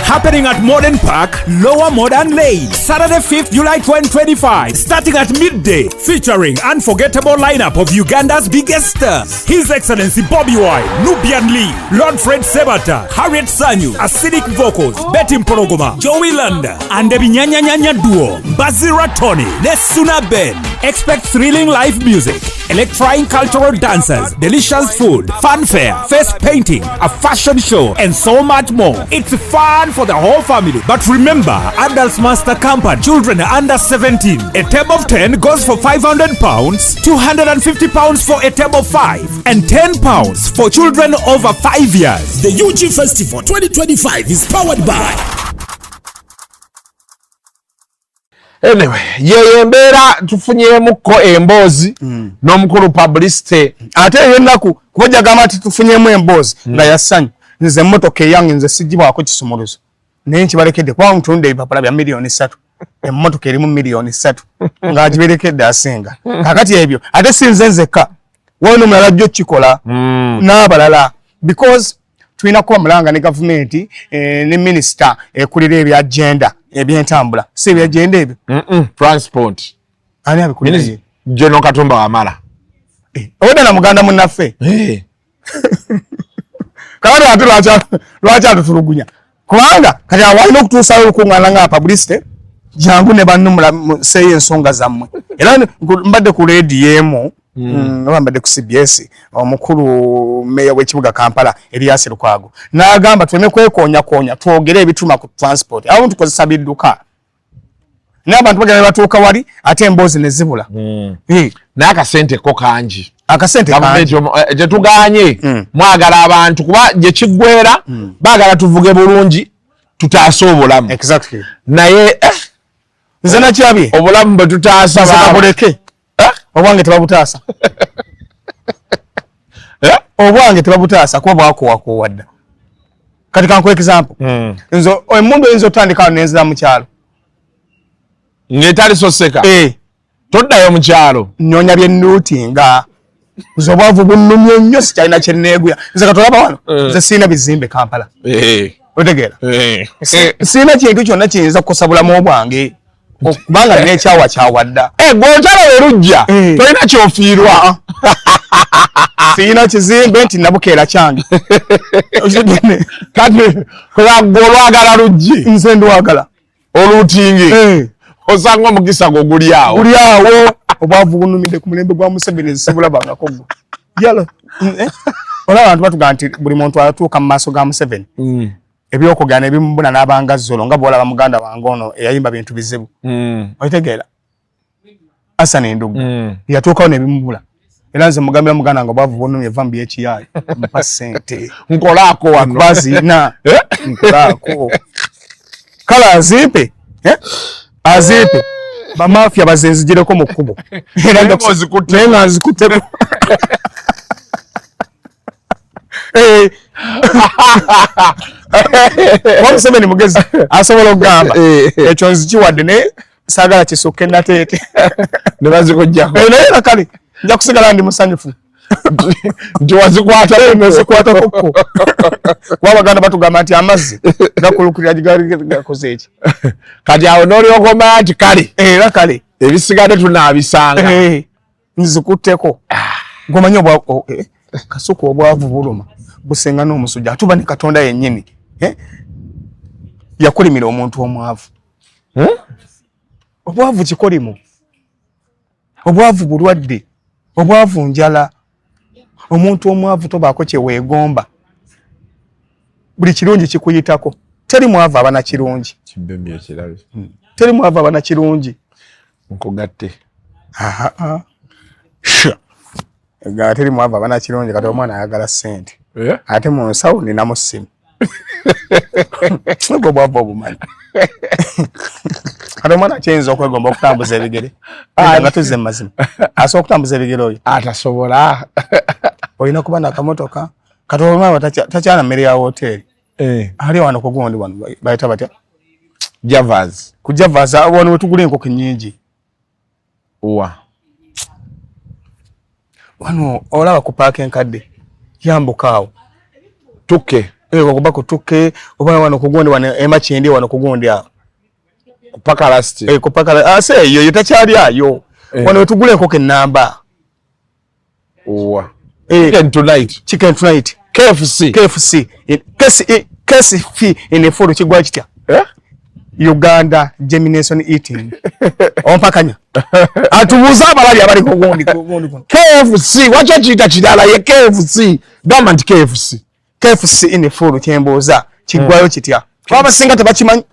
Happening at Modern Park, Lower Modern Lane, Saturday 5th July 2025, starting at midday, featuring unforgettable lineup of Uganda's biggest stars. His Excellency Bobby Wine, Nubian Lee, Lord Fred Sebata, Harriet Sanyu, Acidic Vocals, Betty Mporogoma, Joey Landa, and the Binyanya duo, Bazira Tony, Nesuna Ben. Expect thrilling live music, electrifying cultural dancers, delicious food, fanfare, face painting, a fashion show, and so much more. It's fun for the whole family. But remember, adults must accompany children under 17. A table of 10 goes for £500, £250 for a table of 5, and £10 for children over 5 years. The UG Festival 2025 is powered by Anyway, yeye mbeera tufunyemuko emboozi n'omukulu Publicity ate yennaku kuja gamba ati tufunyemu emboozi nga yasanyu nze emmotoka eyange nze sijibwako kisumuluzo naye nkibalekedde kuba mutunda ebipapula bya $3 emmotoka erimu $3 nga agiberekedde asinga kakati ebyo ate sinze nzekka wano mulala jjo kikola n'abalala because tulina kuba mulanga ne gavumenti ne minisita ekulira ebya agenda ebyentambula si ebya agenda ebyo transport ani abikulira General Katumba Wamala oda na muganda munnaffe kawali ate lwaki atutulugunya kubanga kati awalina okutuusayo olukungana nga Publicity jangu ne bannumula seeyo ensonga zammwe era mbadde ku radio emu mbadde ku CBS omukulu meya w'ekibuga Kampala Elias Lukwago n'agamba tuleme kwekonya twogere ebituma ku transport awo tukozesa bidduka n'abantu bagenda batuuka wali ate emboozi ne zibula n'akasente ko kangi akasente kangi gye tuganye mwagala abantu kuba gye kiggwera baagala tuvuge bulungi tutaasa obulamu exactly naye nze nakyabye obulamu bwe tutaasa babuleke obwange tebabutaasa obwange tebabutaasa kuba bwakowakowa dda kati kanku example nze emundu eyinza otandikawo nenzira mu kyalo ng'etali soseka toddayo mu kyalo nyonya byennuutinga nze obwavu bunnumye nnyo sikyalina kyenneeguya nze katolaba wano nze siina bizimbe Kampala otegeera siina kintu kyonna kiyinza kukosa bulamu bwange kubanga nina ekyawa kyawadda gw'okyalo werujja tolina kyofiirwa siina kizimbe nti nabukeera kyange kati olwagala luggi nze ndwagala oluutingi osanga omukisa gwo guli awo obwavu bunumidde ku mulembe gwa Museveni sibulabangako gwo yalo olaba abantu batugaa nti buli muntu atuuka mu maaso ga Museveni ebyokugana ebimubuna n'abanga Zolo nga bwolaba muganda wange ono eyayimba bintu bizibu oitegeera Hassan Endugu yatuukawo nebimubula era nze mugambira muganda wange obwavu bunumye eva mbi ekiyaayo mpa ssente nkolaako wano baziina nkolaako kale azimpe bamafia bazenzigireko mu kkubo naye nga nzikutteko Museveni mugezi asobola okugamba ekyo nzikiwadde naye saagala kisukka Nateete ne bazikuggyako naye nakale nja kusigala ndi musanyufu nti wazikwatako kuba Abaganda batugamba nti amazzi gakulukirira gakoze eki kati awo n'olyogoma nti kale era kale ebisigadde tunaabisanga nzikutteko ng'omanyi kasuku obwavu buluma busenga n'omusujja atuba ne Katonda yennyini yakulimira omuntu omwavu obwavu kikolimu obwavu bulwadde obwavu njala omuntu omwavu tobaako kye weegomba buli kirungi kikuyitako teri mwavu abana kirungi teri mwavu abana kirungi nkugatte gateri mwava bana kironje kati omwana ayagala sente ate mu nsawo nina mu simu ngo bwava obumanyi kati omwana kyenza okwegomba okutambuza ebigere nga tuzze mu mazima asobola okutambuza ebigere oyo atasobola olina kuba nakamotoka kati omwana takyana mmere ya hoteri ali wano kugundi wano bayita batya Javas ku Javas wano wetugula enkoko nnyingi wano olaba ku paaka enkadde yambukaawo tukke okuba ku tukke oba wano kugundi wano emakindi wano kugundi awo ku paaka lasti ku paaka ase eyo takyali ayo wano wetugula enkoko ennamba chicken tonight KFC in a full kigwa kitya Uganda germination eating ompakanya atubuza abalali abali kugundi KFC wacho chita kidala ye KFC government KFC in a full kyemboza kigwayo kitya kwaba singa tebakimanyi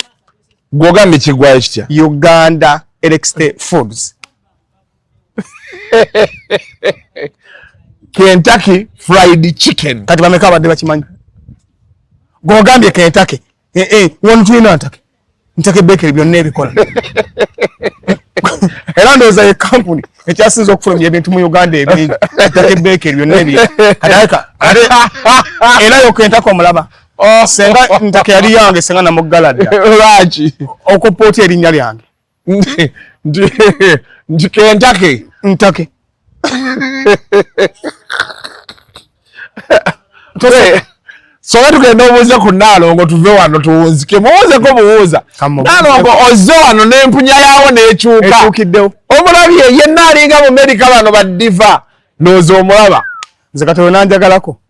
gwogambe kigwayo kitya Uganda Elected Foods Kentucky fried chicken kati bameka abadde bakimanyi gwogambye Kentucky wonu tulina ntake bakery byonna ebikola era ndowooza ye company ekyasinza okufulumya ebintu mu Uganda ebingi ntake bakery byonna ebyo era yo Kentucky omulaba senga ntake yali yange senga na Magala dda lwaki okupoota erinnya lyange ndi Kentucky ntake sowe tugenda obuuza ku Naalongo tuve wano tuwunzike muwuzeko buwuuza Naalongo ozze wano n'empunya yaawo n'ekyuka omulabye ye naalinga mu Amerika bano baddiva ndowooza omulaba nze kati we nanjagalako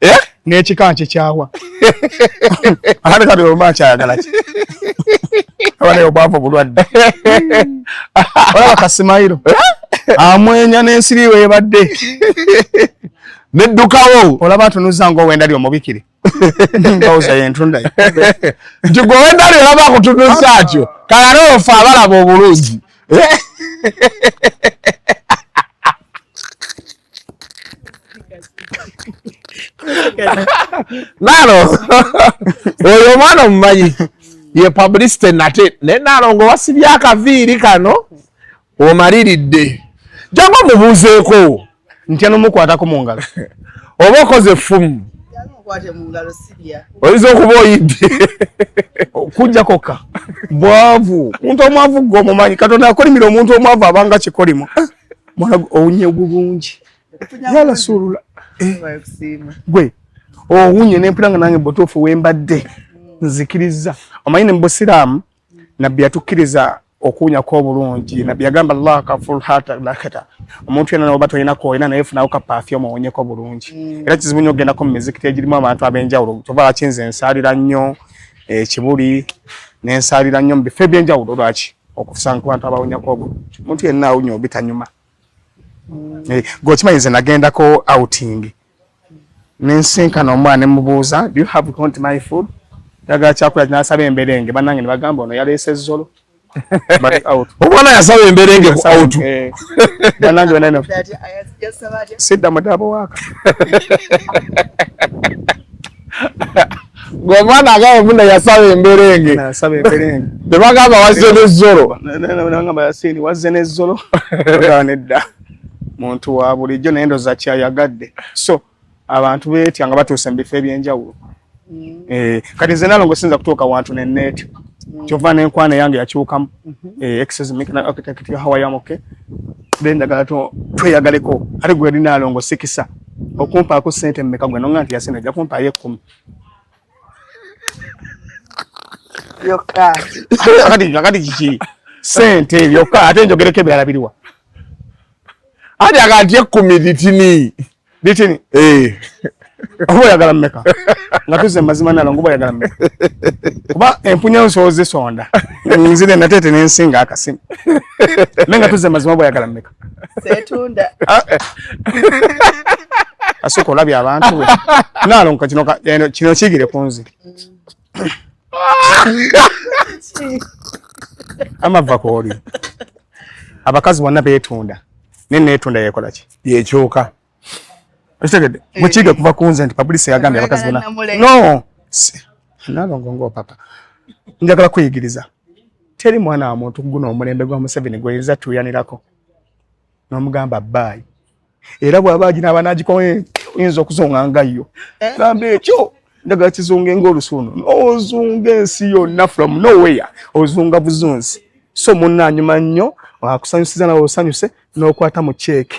n'ekika nkikyawa ate kati oluma kyayagala ki abanaye obwavu bulwadde olaba Kasimayiro amwenya n'ensiri we ebadde neddukawo olaba atunuza ng'owendali omubikire mpawuza yentunda nti gwe wendali olaba akutunuza atyo kalale ofe abalaba obulungi Nalo oyo omwana omumanyi ye Publicity Nateete ne Naalongo wasibye akaviiri kano omaliridde jangu mubuuzeeko ntya n'omukwatako mu ngalo oba okoze effumu oyinza okuba oyidde kujja kokka bwavu omuntu omwavu gwomumanyi katonda akolimira omuntu omwavu abanga kikolimo mwana owunye bulungi yala sulula gwe owunye nempulanga nange botuufu wembadde nzikiriza omanyi ne mbusiraamu nabbi yatukkiriza okuwunya kw'obulungi nabbi yagamba Allah kaful hata lakata omuntu yena noba toyina koyina naye funawo ka perfume owunyeko bulungi era kizibu nnyo ogendako mu mizikiti egirimu abantu ab'enjawulo kyova bakinze nsaalira nnyo ekibuli n'ensaalira nnyo mu bifo eby'enjawulo lwaki okusanga ku bantu abawunyako obulungi omuntu yenna awunya obitanyuma gwokimanyi nze nagendako outing nensinkana omwana ne mubuuza do you have want my food yagala kyakulya n'asaba emberenge bannange ne bagamba ono yaleese ezzolo omwana yasaba emberenge ku out bannange bena sidda mudaabo waaka ng'omwana agamba munda yasaba emberenge ne bagamba wazze n'ezzolo nagamba yasiini wazze n'ezzolo ogaba nedda muntu wa bulijjo naye ndoza kyayagadde so abantu beetya nga batuuse mu bifo eby'enjawulo kati nze Naalongo sinza kutuuka wantu ne Nateete kyova n'enkwana yange yakyukamu excess architect how I am okay then njagala tweyagaleko ate gwe yali Naalongo sikisa okumpaako ssente mmeka gwe nonga nti yasinda ajja kumpaayo 10 yokka akati kiki ssente byokka ate njogereko ebirala biriwa ate akati 10 litini oba oyagala mmeka nga tuzze mazima Naalongo oba oyagala mmeka kuba empunya nsooze sonda nzire Nateete n'ensinga akasimu naye nga tuzze mazima oba oyagala mmeka setunda asooka olabye abantu we Naalongo kino kiyigire ku nze amava kooli abakazi bonna beetunda neetunda yekola ki yekyuka Ostegede mukiga kuva kunze nti Publicity yagambye abakazi bonna no nalongo papa njagala kuyigiriza teri mwana wa muntu guno omulembe gwa Museveni gweyinza tuyanirako n'omugamba bye era bw'abaagina abanagikowe oyinza okuzunga ngayo gamba ekyo ndagala kizunga ng'olusuno ozunga ensi yonna from nowhere ozunga buzunzi so munnanyuma nnyo akusanyusiza nawe osanyuse n'okwata mu check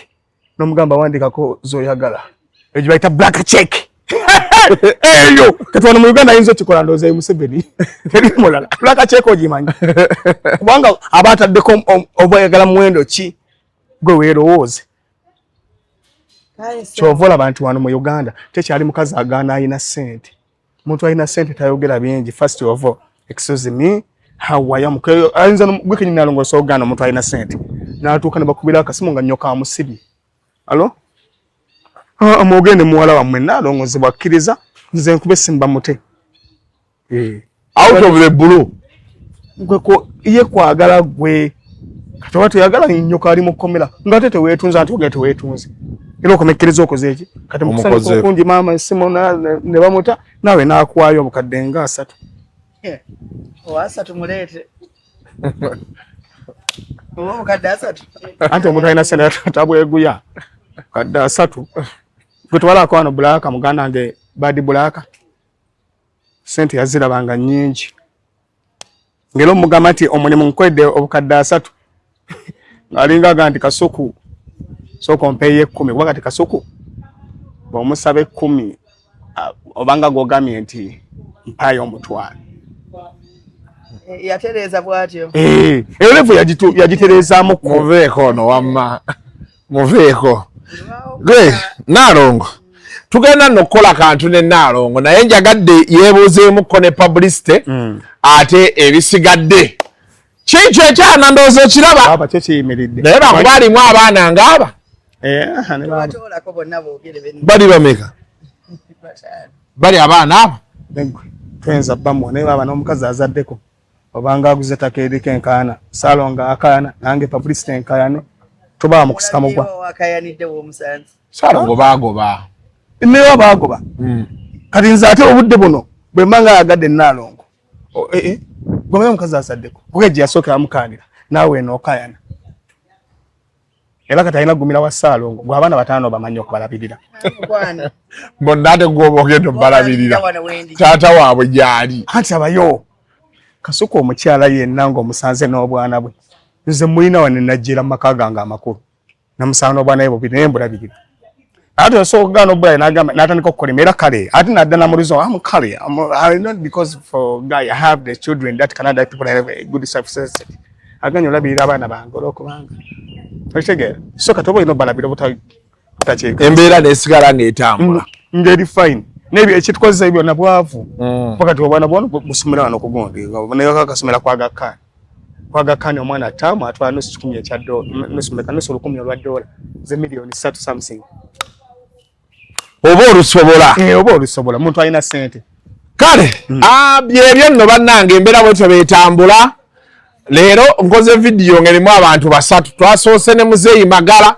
n'omugamba wandikako zoyagala ekyo bayita black check eyo katwana mu Uganda ayinza okikola ndowooza ye Museveni teri mulala black check ogimanyi kubanga abaataddeko obayagala muwendo ki gwe weerowooze kyovola abantu wano mu Uganda tekyali mukazi agaana ayina ssente omuntu ayina ssente tayogera bingi first of all excuse me how I am ayinza gwekenyini alongosa ogaana omuntu ayina ssente n'atuuka ne bakubira akasimu nga nnyoka amusibye alo amugende muwala wammwe naalongozebwa akkiriza nze nkube simba mute out of the blue gweko iye kwagala gwe kati watu yagala nnyoka ali mu kkomera ngate teweetunza nti ogende teweetunze era okomekereza okoze eki kati mukusanyusa kungi maama esimu ne bamuta nawe naakwayo obukadde nga 3 3 muleete obukadde 3 anti omuntu alina sente tabweguya kadde 3 gwe twalako wano bulaka muganda wange badi bulaka sente yazirabanga nnyingi ngero mugamba nti omulimu nkwedde obukadde 3 ngalinga nti kasuku soko mpeye 10 kuba kati kasuku bwomusabe 10 obanga gogamye nti mpayo omutwalo yatereza bwatyo elevu yagiterezaamu muveeko no wamma muveeko gwe Naalongo tugenda nokukola kantu ne Naalongo naye njagadde yeebuuzeemukko ne Publicity ate ebisigadde kikyo ekyana ndowooza okiraba naye bakuba alimu abaana ngaaba bali bameka bali abaana abo twenza bamu naye baba n'omukazi azaddeko obanga aguze ttaka eriko enkaayana Saalonga akaayana nange Publicity enkaayane tubaa mu kusika mugwa Saalongo baagoba neyo baagoba kati nze ate obudde buno bwe mbanga yagadde Naalongo gwe omukazi azaddeko kugeji yasooka amukaanira naawe enookaayana era kati alina gumira wa Saalongo gwe abaana 5 bamanyi okubalabirira bonna ate gwoba ogenda obalabirira taata waabwe gyali anti abayo kasuka omukyala yenna ng'omusanze n'obwana bwe nze mulina wane najjira mu maka gange amakulu namusaana n'obwana bwe bubiri naye mbulabirira ate osooka okugaana obulayi n'agamba n'atandika okukolema era kale ate n'adda namulizo am kale not because for guy I have the children that Canada people have a good success aganya olabirira abaana bange olwokubanga okitegeera so kati oba olina obalabira butakyeka embeera nesigala ng'etambula ngeri fine nebyo ekitukozesa ebyo na bwavu wakati obwana bwono busomera wano kugundi naye kakasomera kwagakani omwana atamu atwala nusu 10 ekya dola nusu 10 olwa dola ze milioni 3 something oba olusobola muntu alina sente kale byebyo nno bannange embeera bwetyo betambula leero nkoze vidiyo ngerimu abantu 3 twasoose ne Mzee Magala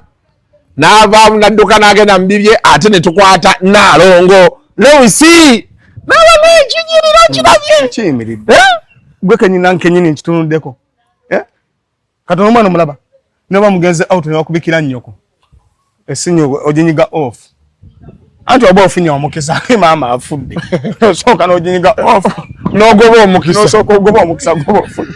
n'avaamu n'adduka n'agenda mu bibye ate ne tukwata Naalongo Lewisi naba nekinyirira kirabye kiyimiridde gwe kenyina nkenyini nkitunuddeko katono omwana omulaba noba mugenze out newakubikira nnyoko esinyo oginyiga off anti oba ofinya omukisa maama afudde osooka n'oginyiga off n'ogoba omukisa n'osooka ogoba omukisa goba ofudde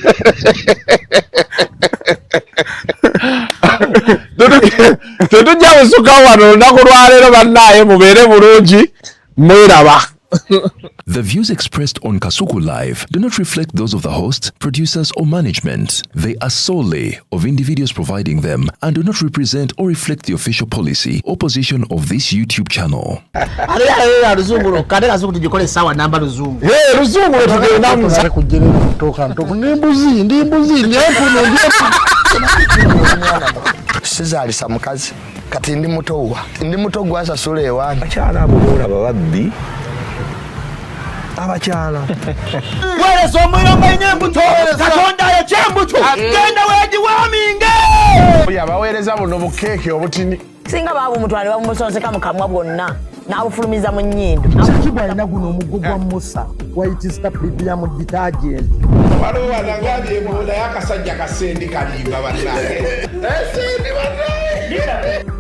tetujja busuka wano olunaku lwaleero bannaaye mubeere bulungi mweraba. The views expressed on Kasuku Live do not reflect those of the host, producers, or management. They are solely of individuals providing them and do not represent or reflect the official policy or position of this YouTube channel. Sizalisa mukazi kati ndi muto gwasa sule ewange akyala abulula bababbi abakyala wale so muyomba nyembuto katonda ya chembuto genda weji waminge yabaweereza buno bukeeke obutini singa baabumutwale bamumusonseka mu kamwa bwonna n'abufulumiza mu nnyindo kibwa alina guno omuggo gwa musa white star premium detergent waliwo wanangambye embunda y'akasajja kasendi kalimba bannange esendi bannange